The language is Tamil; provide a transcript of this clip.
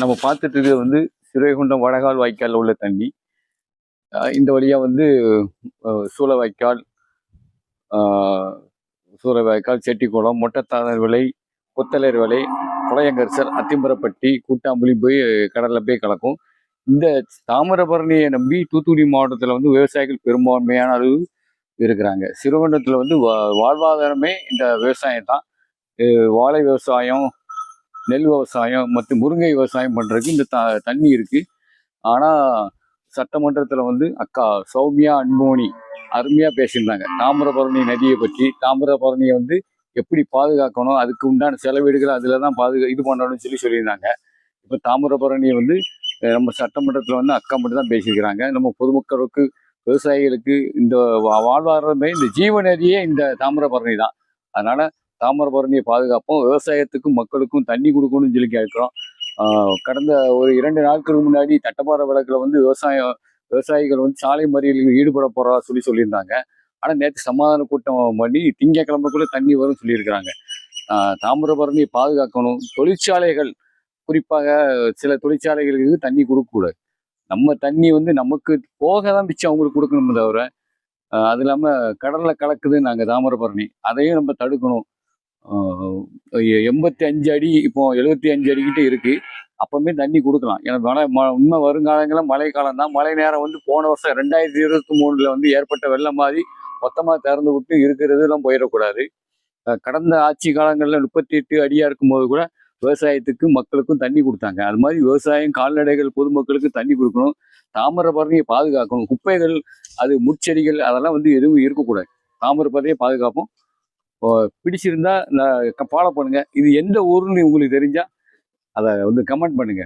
நம்ம பார்த்துட்டு இருக்கிறது வந்து ஸ்ரீவைகுண்டம் வடகால் வாய்க்காலில் உள்ள தண்ணி. இந்த வழியாக வந்து சூளவாய்க்கால், சூளவாய்க்கால், செட்டிக்குளம், மொட்டத்தாளர் விலை, புத்தலர் விலை, குளையங்கரிசல், அத்திம்பரப்பட்டி, கூட்டாம்புலி போய் கடலில் போய் கலக்கும். இந்த தாமிரபரணியை நம்பி தூத்துக்குடி மாவட்டத்தில் வந்து விவசாயிகள் பெரும்பான்மையான அளவு இருக்கிறாங்க. ஸ்ரீவைகுண்டத்தில் வந்து வாழ்வாதாரமே இந்த விவசாயம் தான். வாழை விவசாயம், நெல் விவசாயம் மற்றும் முருங்கை விவசாயம் பண்ணுறதுக்கு இந்த தண்ணி இருக்குது. ஆனால் சட்டமன்றத்தில் வந்து அக்கா சௌமியா அன்போனி அருமையாக பேசியிருந்தாங்க. தாமிரபரணி நதியை பற்றி, தாமிரபரணியை வந்து எப்படி பாதுகாக்கணும், அதுக்கு உண்டான செலவீடுகள் அதில் தான் இது பண்ணணும்னு சொல்லியிருந்தாங்க. இப்போ தாமிரபரணியை வந்து நம்ம சட்டமன்றத்தில் வந்து அக்கா மட்டும் தான் பேசியிருக்கிறாங்க. நம்ம பொதுமக்களுக்கு, விவசாயிகளுக்கு இந்த வாழ்வாதாரமே, இந்த ஜீவநதியே இந்த தாமிரபரணி தான். அதனால் தாமிரபரணியை பாதுகாப்போம், விவசாயத்துக்கும் மக்களுக்கும் தண்ணி கொடுக்கணும்னு சொல்லி கேட்குறோம். கடந்த ஒரு 2 நாட்களுக்கு முன்னாடி தட்டப்பாறை வழக்கில் வந்து விவசாயிகள் வந்து சாலை மறியலில் ஈடுபட போறதா சொல்லியிருந்தாங்க. ஆனால் நேற்று சமாதான கூட்டம் பண்ணி திங்கட்கிழமைக்குள்ள தண்ணி வரும்னு சொல்லியிருக்கிறாங்க. தாமிரபரணியை பாதுகாக்கணும். தொழிற்சாலைகள், குறிப்பாக சில தொழிற்சாலைகளுக்கு தண்ணி கொடுக்கக்கூடாது. நம்ம தண்ணி வந்து நமக்கு போக தான் மிச்சம் அவங்களுக்கு கொடுக்கணுமே தவிர, அது இல்லாமல் கடலில் கலக்குது நாங்கள் தாமிரபரணி, அதையும் நம்ம தடுக்கணும். 85 அடி, இப்போ 75 அடிக்கிட்ட இருக்கு. அப்பவுமே தண்ணி கொடுக்கலாம். ஏன்னா உண்மை வருங்காலங்களில் மழை காலம் தான். மழை நேரம் வந்து போன வருஷம் 2023 வந்து ஏற்பட்ட வெள்ளம் மாதிரி மொத்தமாக திறந்து விட்டு இருக்கிறதெல்லாம் போயிடக்கூடாது. கடந்த ஆட்சி காலங்களில் 38 அடியாக இருக்கும்போது கூட விவசாயத்துக்கு மக்களுக்கும் தண்ணி கொடுத்தாங்க. அது மாதிரி விவசாயம், கால்நடைகள், பொதுமக்களுக்கு தண்ணி கொடுக்கணும். தாமிரபரணியை பாதுகாக்கணும். குப்பைகள், அது முட்செடிகள், அதெல்லாம் வந்து எதுவும் இருக்கக்கூடாது. தாமிரபரணியை பாதுகாப்போம். பிடிச்சிருந்தா ஃபாலோ பண்ணுங்க. இது எந்த ஊருன்னு உங்களுக்கு தெரிஞ்சா அதை வந்து கமெண்ட் பண்ணுங்க.